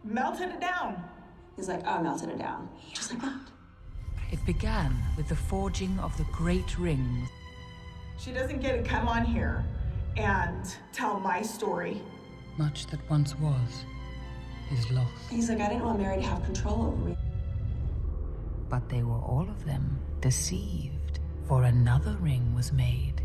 Melted it down. He's like, oh, I melted it down. Just like that. It began with the forging of the great rings. She doesn't get to come on here and tell my story. Much that once was is lost. He's like, I didn't want Meri to have control over me. But they were all of them deceived, for another ring was made.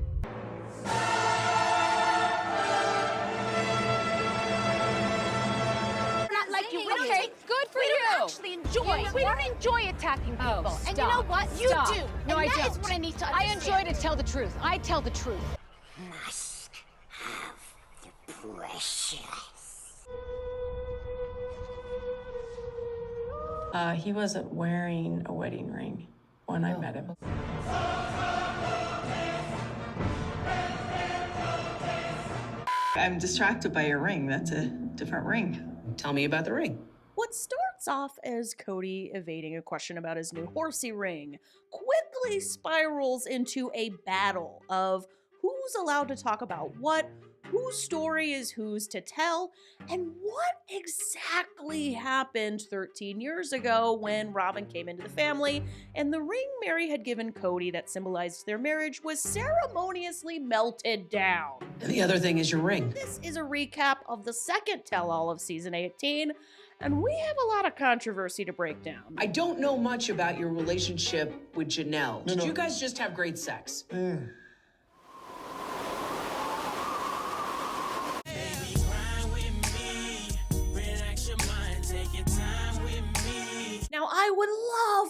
Okay, good for you. We don't actually enjoy. We don't enjoy attacking people. Oh, and you know what? You Stop. do. No, and I that don't. is what I need to I understand. enjoy to tell the truth. I tell the truth. Must have the precious. He wasn't wearing a wedding ring when I met him. I'm distracted by your ring. That's a different ring. Tell me about the ring. What starts off as Kody evading a question about his new horsey ring quickly spirals into a battle of who's allowed to talk about what, whose story is whose to tell, and what exactly happened 13 years ago when Robyn came into the family and the ring Meri had given Kody that symbolized their marriage was ceremoniously melted down. And the other thing is your ring. This is a recap of the second tell-all of season 18, and we have a lot of controversy to break down. I don't know much about your relationship with Janelle. Did you guys just have great sex? Now, I would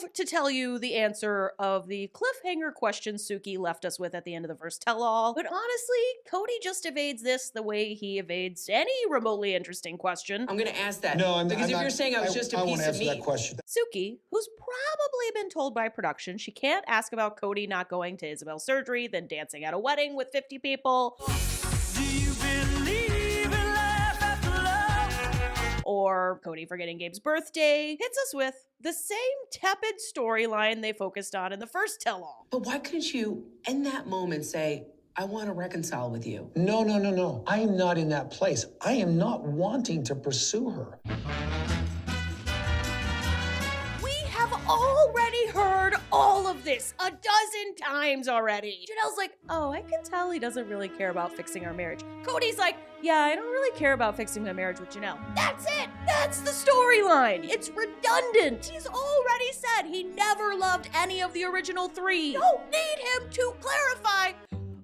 love to tell you the answer of the cliffhanger question Suki left us with at the end of the first tell-all, but honestly, Kody just evades this the way he evades any remotely interesting question. I'm gonna ask that. No, because if you're saying I was just a I piece won't of answer meat. that question. Suki, who's probably been told by production she can't ask about Kody not going to Isabel's surgery, then dancing at a wedding with 50 people. Or Kody forgetting Gabe's birthday, hits us with the same tepid storyline they focused on in the first tell-all. But why couldn't you, in that moment, say, I want to reconcile with you? No. I am not in that place. I am not wanting to pursue her. We have already heard all of this a dozen times already. Janelle's like, oh, I can tell he doesn't really care about fixing our marriage. Kody's like, yeah, I don't really care about fixing my marriage with Janelle. That's it. That's the storyline. It's redundant. He's already said he never loved any of the original three. Don't need him to clarify.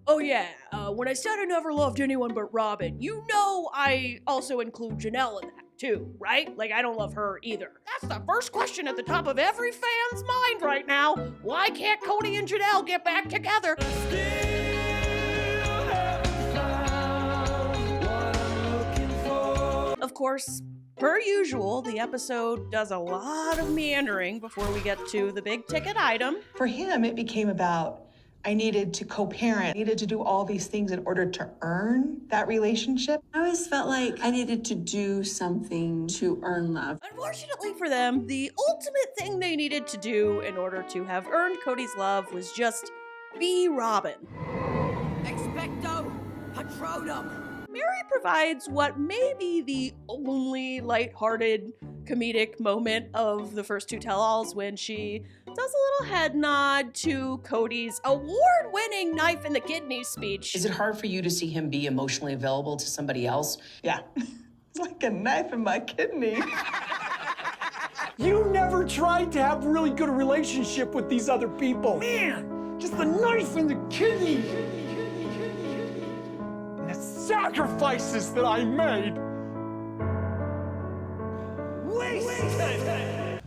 Oh yeah, when I said I never loved anyone but Robyn, you know I also include Janelle in that too, right? Like, I don't love her either. That's the first question at the top of every fan's mind right now. Why can't Kody and Janelle get back together? Of course, per usual, the episode does a lot of meandering before we get to the big ticket item. For him, it became about I needed to co-parent, needed to do all these things in order to earn that relationship. I always felt like I needed to do something to earn love. Unfortunately for them, the ultimate thing they needed to do in order to have earned Kody's love was just be Robyn. Expecto Patronum. Meri provides what may be the only lighthearted comedic moment of the first two tell-alls when she does a little head nod to Kody's award-winning knife in the kidney speech. Is it hard for you to see him be emotionally available to somebody else? Yeah, it's like a knife in my kidney. You never tried to have a really good relationship with these other people. Man, just the knife in the kidney. And the sacrifices that I made. Wasted.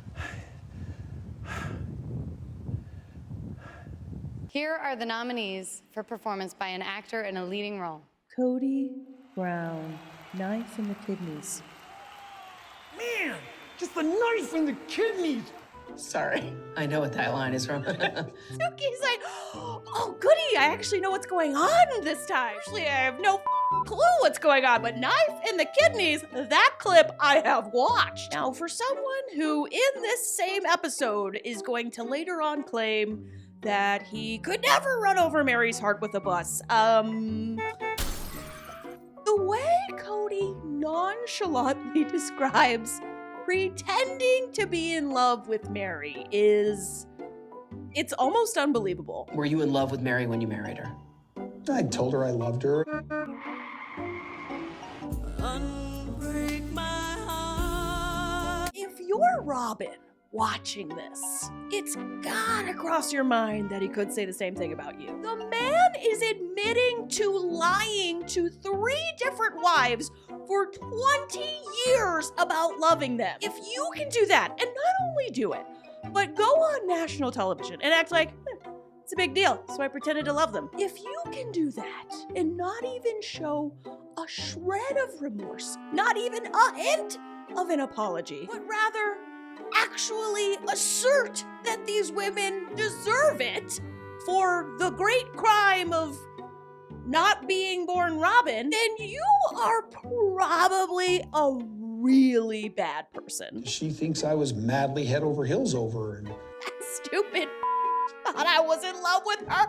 Here are the nominees for performance by an actor in a leading role. Kody Brown, knife in the kidneys. Man, just the knife in the kidneys. Sorry. I know what that line is from. Suki's like, oh goody, I actually know what's going on this time. Actually, I have no clue what's going on, but knife in the kidneys, that clip I have watched. Now, for someone who in this same episode is going to later on claim that he could never run over Meri's heart with a bus, the way Kody nonchalantly describes pretending to be in love with Meri it's almost unbelievable. Were you in love with Meri when you married her? I told her I loved her. If you're Robin watching this, it's gotta cross your mind that he could say the same thing about you. The man is admitting to lying to 3 different wives for 20 years about loving them. If you can do that, and not only do it, but go on national television and act like, it's a big deal, so I pretended to love them. If you can do that and not even show a shred of remorse, not even a hint of an apology, but rather actually assert that these women deserve it for the great crime of not being born Robin, then you are probably a really bad person. She thinks I was madly head over heels over her. And That stupid thought I was in love with her.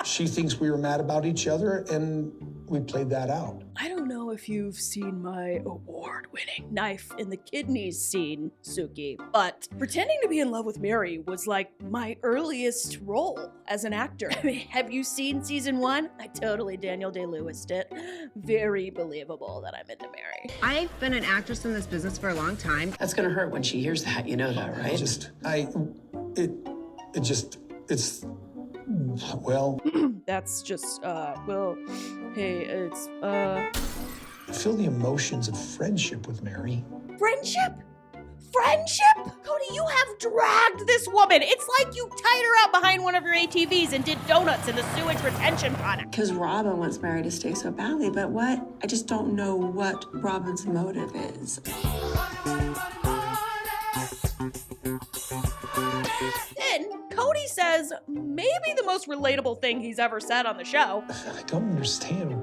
she thinks we were mad about each other, and we played that out. I don't know if you've seen my award-winning knife in the kidneys scene, Suki, but pretending to be in love with Meri was like my earliest role as an actor. I mean, have you seen season 1? I totally Daniel Day-Lewis'd it. Very believable that I'm into Meri. I've been an actress in this business for a long time. That's gonna hurt when she hears that, you know that, right? It's, well, That's just, well, hey, it's, I feel the emotions of friendship with Meri. Friendship? Friendship? Kody, you have dragged this woman. It's like you tied her up behind one of your ATVs and did donuts in the sewage retention pond. Because Robin wants Meri to stay so badly, but what? I just don't know what Robin's motive is. Then Kody says maybe the most relatable thing he's ever said on the show. I don't understand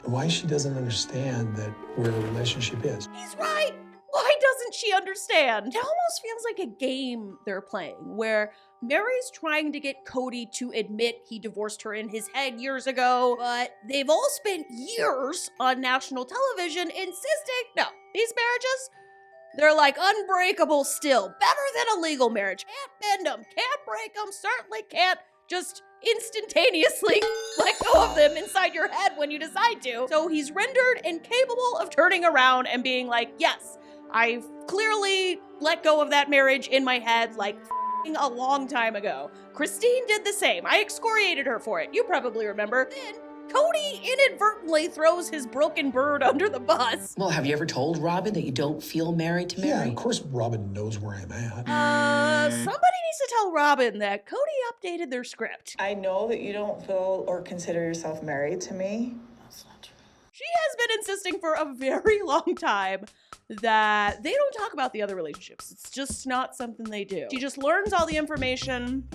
why she doesn't understand that where the relationship is. He's right. Why doesn't she understand? It almost feels like a game they're playing where Meri's trying to get Kody to admit he divorced her in his head years ago, but they've all spent years on national television insisting, no, these marriages, they're like unbreakable still. Better than a legal marriage. Can't bend them, can't break them, certainly can't just instantaneously let go of them inside your head when you decide to. So he's rendered incapable of turning around and being like, yes, I've clearly let go of that marriage in my head like a long time ago. Christine did the same. I excoriated her for it. You probably remember. Then Kody inadvertently throws his broken bird under the bus. Well, have you ever told Robin that you don't feel married to Meri? Yeah, of course Robin knows where I'm at. Somebody needs to tell Robin that Kody updated their script. I know that you don't feel or consider yourself married to me. That's not true. She has been insisting for a very long time that they don't talk about the other relationships. It's just not something they do. She just learns all the information.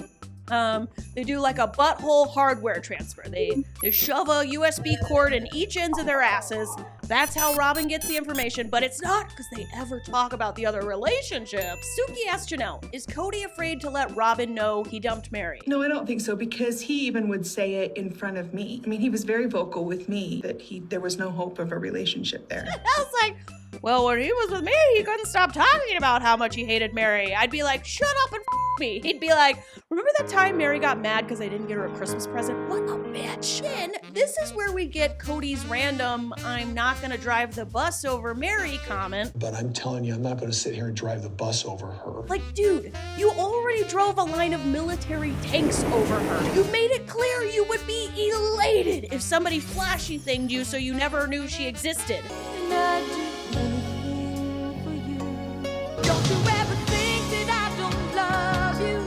They do like a butthole hardware transfer. They shove a USB cord in each ends of their asses. That's how Robin gets the information, but it's not because they ever talk about the other relationships. Suki asked Janelle, is Kody afraid to let Robin know he dumped Meri? No, I don't think so, because he even would say it in front of me. I mean, he was very vocal with me that there was no hope of a relationship there. I was like, well, when he was with me, he couldn't stop talking about how much he hated Meri. I'd be like, shut up and me. He'd be like, remember that time Meri got mad because I didn't get her a Christmas present? What a bitch. Then this is where we get Kody's random, I'm not gonna drive the bus over Meri comment. But I'm telling you, I'm not going to sit here and drive the bus over her. Like, dude, you already drove a line of military tanks over her. You made it clear you would be elated if somebody flashy thinged you so you never knew she existed. And I do anything for you. Don't you ever think that I don't love you?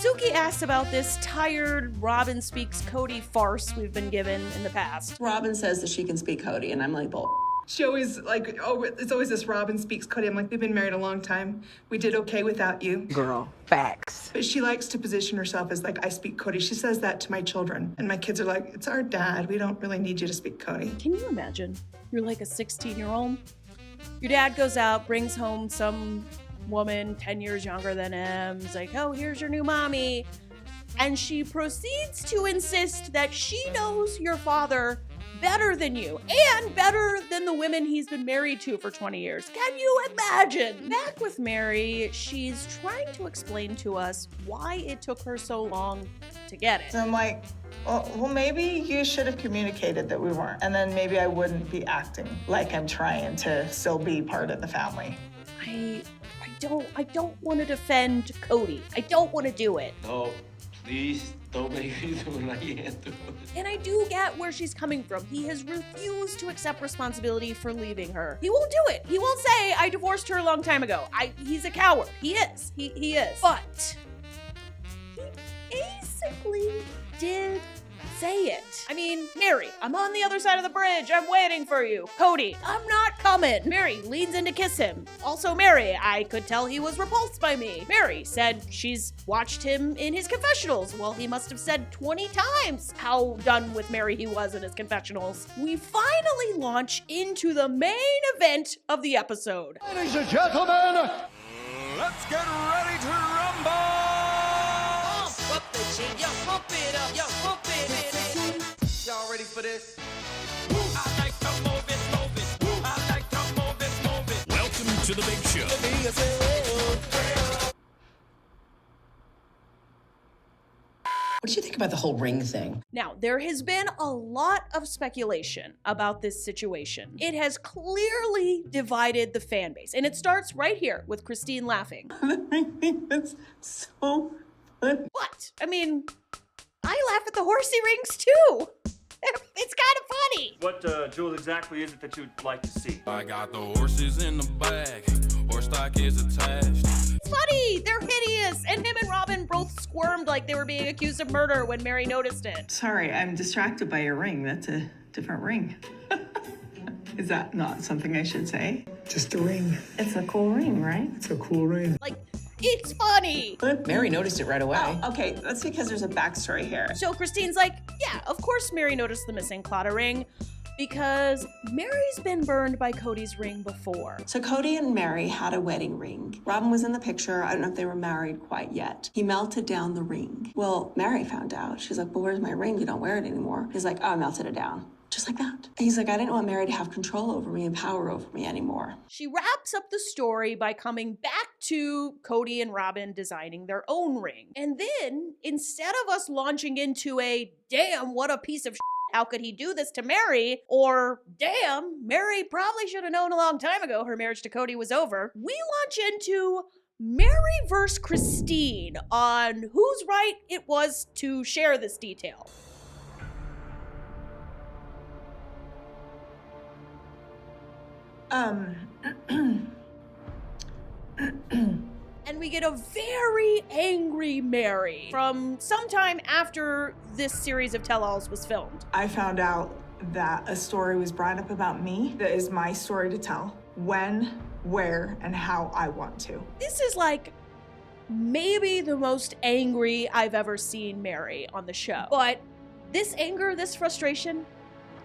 Suki asked about this tired Robin speaks Kody farce we've been given in the past. Robin says that she can speak Kody, and I'm like, bull. She always like, oh, it's always this Robin speaks Kody. I'm like, we've been married a long time. We did okay without you. Girl, facts. But she likes to position herself as like, I speak Kody. She says that to my children. And my kids are like, it's our dad. We don't really need you to speak Kody. Can you imagine? You're like a 16-year-old. Your dad goes out, brings home some woman 10 years younger than him. He's like, oh, here's your new mommy. And she proceeds to insist that she knows your father better than you and better than the women he's been married to for 20 years. Can you imagine? Back with Meri, she's trying to explain to us why it took her so long to get it. So I'm like, well, maybe you should have communicated that we weren't. And then maybe I wouldn't be acting like I'm trying to still be part of the family. I don't want to defend Kody. I don't want to do it. No, please don't make me do what I can't do. And I do get where she's coming from. He has refused to accept responsibility for leaving her. He won't do it. He won't say, I divorced her a long time ago. He's a coward. He is. He is. But he basically did say it. I mean, Meri, I'm on the other side of the bridge. I'm waiting for you. Kody, I'm not coming. Meri leans in to kiss him. Also, Meri, I could tell he was repulsed by me. Meri said she's watched him in his confessionals. Well, he must have said 20 times how done with Meri he was in his confessionals. We finally launch into the main event of the episode. Ladies and gentlemen, let's get ready to rumble! Y'all ready for this? I like to move it. I like to move it. Welcome to the big show. What did you think about the whole ring thing? Now, there has been a lot of speculation about this situation. It has clearly divided the fan base, and it starts right here with Christine laughing. It's so fun. What? I mean, I laugh at the horsey rings too. It's kind of funny. What jewel exactly is it that you'd like to see? I got the horses in the bag. Horse stock is attached. It's funny. They're hideous. And him and Robin both squirmed like they were being accused of murder when Meri noticed it. Sorry, I'm distracted by your ring. That's a different ring. Is that not something I should say? Just a ring. It's a cool ring, right? It's a cool ring. Like, it's funny. Meri noticed it right away. Oh, okay, that's because there's a backstory here. So Christine's like, yeah, of course Meri noticed the missing Claddagh ring because Meri's been burned by Kody's ring before. So Kody and Meri had a wedding ring. Robin was in the picture. I don't know if they were married quite yet. He melted down the ring. Well, Meri found out. She's like, well, where's my ring? You don't wear it anymore. He's like, oh, I melted it down. Just like that. He's like, I didn't want Meri to have control over me and power over me anymore. She wraps up the story by coming back to Kody and Robin designing their own ring. And then, instead of us launching into a, damn, what a piece of shit, how could he do this to Meri? Or, damn, Meri probably should have known a long time ago her marriage to Kody was over, we launch into Meri versus Christine on whose right it was to share this detail. And we get a very angry Meri from sometime after this series of tell-alls was filmed. I found out that a story was brought up about me that is my story to tell. When, where, and how I want to. This is like maybe the most angry I've ever seen Meri on the show. But this anger, this frustration,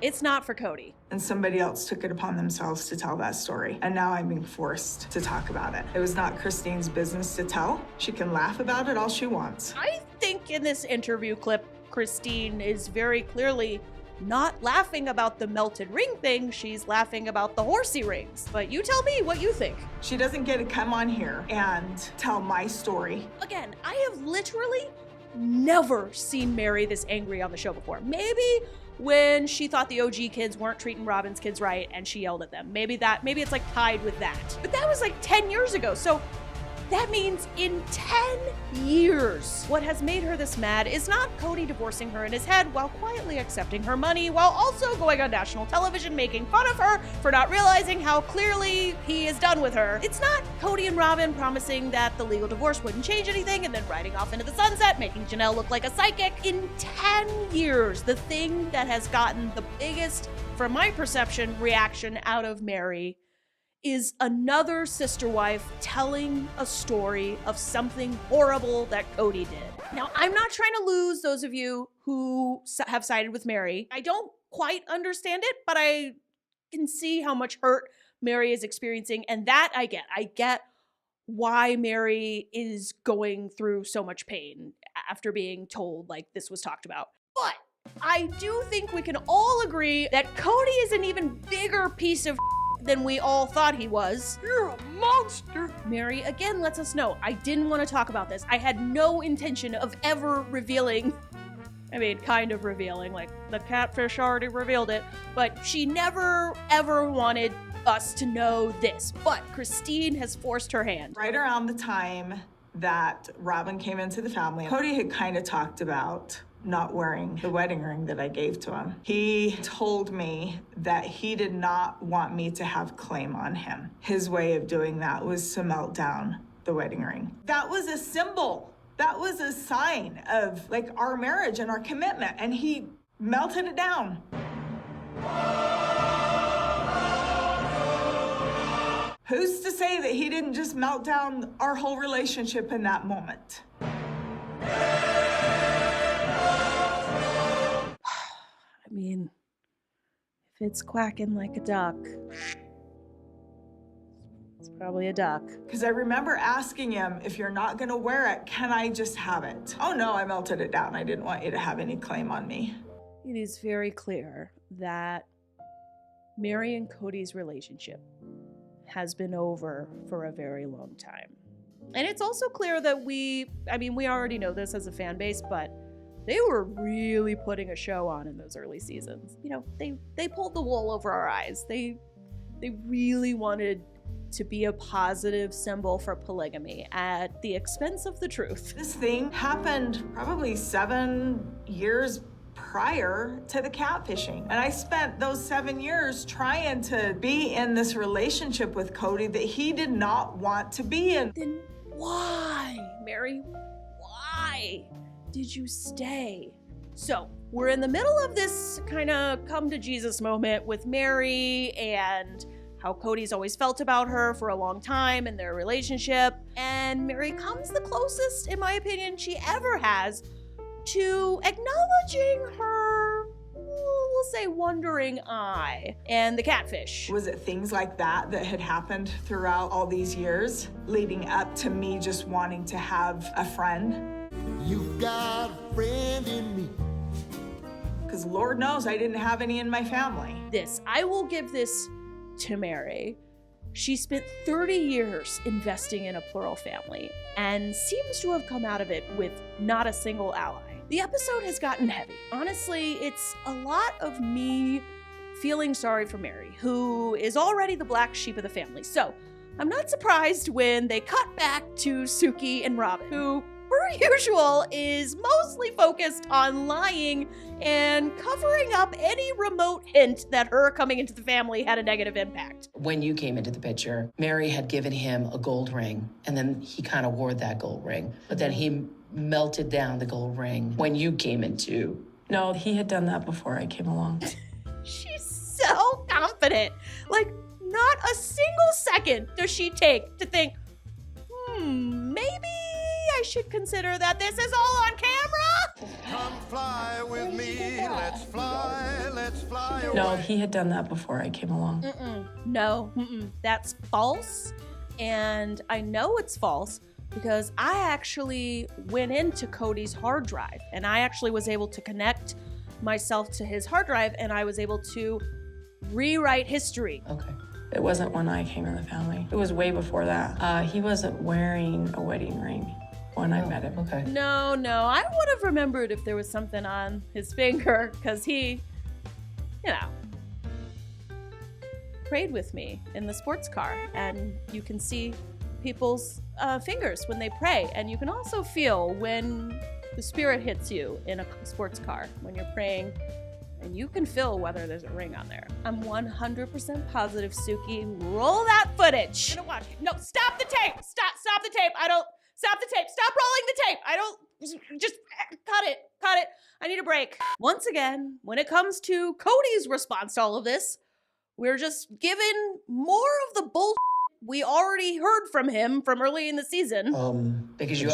it's not for Kody. And somebody else took it upon themselves to tell that story. And now I'm being forced to talk about it. It was not Christine's business to tell. She can laugh about it all she wants. I think in this interview clip, Christine is very clearly not laughing about the melted ring thing. She's laughing about the horsey rings. But you tell me what you think. She doesn't get to come on here and tell my story. Again, I have literally never seen Meri this angry on the show before. Maybe when she thought the OG kids weren't treating Robin's kids right and she yelled at them. Maybe it's like tied with that. But that was like 10 years ago. So that means in 10 years, what has made her this mad is not Kody divorcing her in his head while quietly accepting her money, while also going on national television making fun of her for not realizing how clearly he is done with her. It's not Kody and Robin promising that the legal divorce wouldn't change anything and then riding off into the sunset, making Janelle look like a psychic. In 10 years, the thing that has gotten the biggest, from my perception, reaction out of Meri is another sister wife telling a story of something horrible that Kody did. Now, I'm not trying to lose those of you who have sided with Meri. I don't quite understand it, but I can see how much hurt Meri is experiencing, and that I get. I get why Meri is going through so much pain after being told, like, this was talked about. But I do think we can all agree that Kody is an even bigger piece of than we all thought he was. You're a monster. Meri again lets us know, I didn't want to talk about this. I had no intention of ever revealing, kind of revealing, like the catfish already revealed it, but she never ever wanted us to know this. But Christine has forced her hand. Right around the time that Robin came into the family, Kody had kind of talked about not wearing the wedding ring that I gave to him. He told me that he did not want me to have claim on him. His way of doing that was to melt down the wedding ring. That was a symbol. That was a sign of like our marriage and our commitment, and he melted it down. Who's to say that he didn't just melt down our whole relationship in that moment? If it's quacking like a duck, it's probably a duck. Because I remember asking him, if you're not gonna wear it, can I just have it? Oh no, I melted it down. I didn't want you to have any claim on me. It is very clear that Meri and Kody's relationship has been over for a very long time. And it's also clear that we already know this as a fan base, but they were really putting a show on in those early seasons. They pulled the wool over our eyes. They really wanted to be a positive symbol for polygamy at the expense of the truth. This thing happened probably 7 years prior to the catfishing. And I spent those 7 years trying to be in this relationship with Kody that he did not want to be in. Then why, Meri? Why did you stay? So we're in the middle of this kind of come to Jesus moment with Meri and how Kody's always felt about her for a long time in their relationship. And Meri comes the closest, in my opinion, she ever has to acknowledging her, we'll say, wandering eye and the catfish. Was it things like that that had happened throughout all these years leading up to me just wanting to have a friend? You've got a friend in me. Because Lord knows I didn't have any in my family. I will give this to Meri. She spent 30 years investing in a plural family and seems to have come out of it with not a single ally. The episode has gotten heavy. Honestly, it's a lot of me feeling sorry for Meri, who is already the black sheep of the family. So I'm not surprised when they cut back to Suki and Robin, who, per usual, is mostly focused on lying and covering up any remote hint that her coming into the family had a negative impact. When you came into the picture, Meri had given him a gold ring, and then he kind of wore that gold ring. But then he melted down the gold ring when you came into. No, he had done that before I came along. She's so confident. Like, not a single second does she take to think, maybe I should consider that this is all on camera? Come fly with me, let's fly away. No, he had done that before I came along. No, that's false. And I know it's false because I actually went into Kody's hard drive and I actually was able to connect myself to his hard drive and I was able to rewrite history. Okay. It wasn't when I came in the family. It was way before that. He wasn't wearing a wedding ring when I met him. Okay. No, I would have remembered if there was something on his finger because he, prayed with me in the sports car. And you can see people's fingers when they pray. And you can also feel when the spirit hits you in a sports car when you're praying. And you can feel whether there's a ring on there. I'm 100% positive, Suki. Roll that footage. I'm gonna watch it. No, stop the tape. Stop the tape. Stop the tape. Stop rolling the tape. Just cut it. I need a break. Once again, when it comes to Kody's response to all of this, we're just given more of the bullshit we already heard from him from early in the season. Because you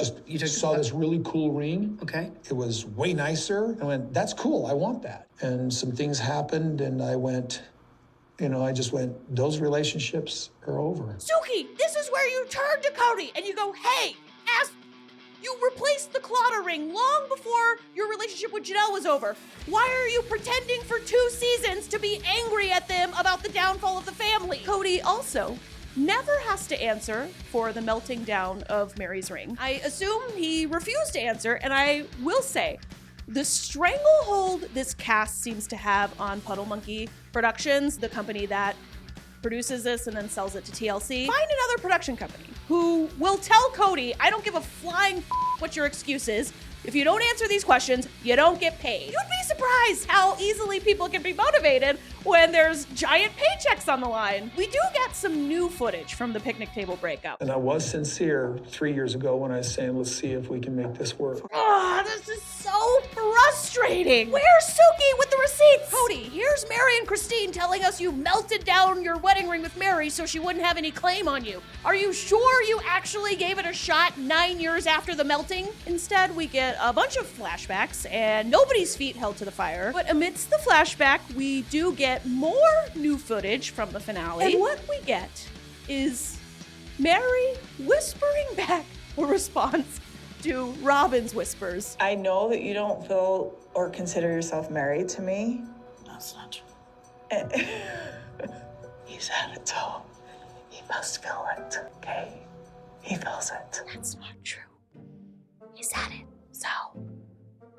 saw this really cool ring. Okay. It was way nicer. I went, that's cool, I want that. And some things happened and I went, I just went, those relationships are over. Suki, this is where you turn to Kody and you go, hey, You replaced the Claddagh ring long before your relationship with Janelle was over. Why are you pretending for 2 seasons to be angry at them about the downfall of the family? Kody also never has to answer for the melting down of Meri's ring. I assume he refused to answer, and I will say, the stranglehold this cast seems to have on Puddle Monkey Productions, the company that produces this and then sells it to TLC, find another production company who will tell Kody, I don't give a flying what your excuse is. If you don't answer these questions, you don't get paid. You'd be surprised how easily people can be motivated when there's giant paychecks on the line. We do get some new footage from the picnic table breakup. And I was sincere 3 years ago when I was saying, let's see if we can make this work. Oh, this is so frustrating. Where's Suki with the receipts? Kody, here's Meri and Christine telling us you melted down your wedding ring with Meri so she wouldn't have any claim on you. Are you sure you actually gave it a shot 9 years after the melting? Instead, we get a bunch of flashbacks and nobody's feet held to the fire. But amidst the flashback, we do get more new footage from the finale. And what we get is Meri whispering back a response to Robin's whispers. I know that you don't feel or consider yourself married to me. That's not true. He said it, so he must feel it, okay? He feels it. That's not true. He said it, so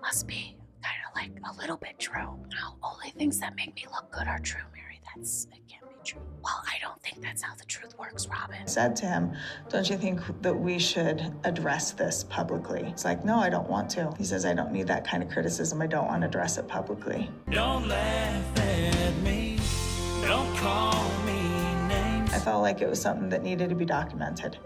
must be kind of like a little bit true. No, only things that make me look good are true, Meri. It can't be true. Well, I don't think that's how the truth works, Robin. I said to him, don't you think that we should address this publicly? It's like, no, I don't want to. He says, I don't need that kind of criticism. I don't want to address it publicly. Don't laugh at me. Don't call me names. I felt like it was something that needed to be documented.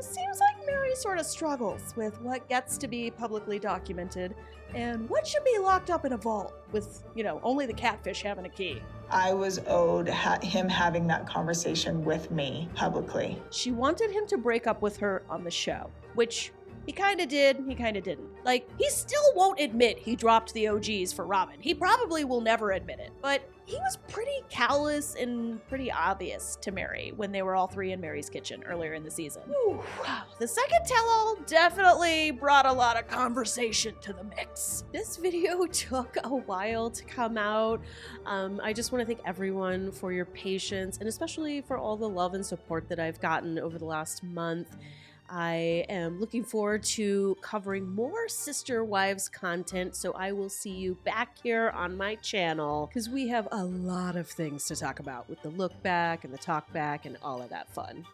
Seems like Meri sort of struggles with what gets to be publicly documented and what should be locked up in a vault with, only the catfish having a key. I was owed him having that conversation with me publicly. She wanted him to break up with her on the show, which he kind of did, he kind of didn't. Like, he still won't admit he dropped the OGs for Robin. He probably will never admit it, but he was pretty callous and pretty obvious to Meri when they were all 3 in Meri's kitchen earlier in the season. Ooh, wow. The second tell-all definitely brought a lot of conversation to the mix. This video took a while to come out. I just want to thank everyone for your patience and especially for all the love and support that I've gotten over the last month. I am looking forward to covering more Sister Wives content, so I will see you back here on my channel because we have a lot of things to talk about with the look back and the talk back and all of that fun.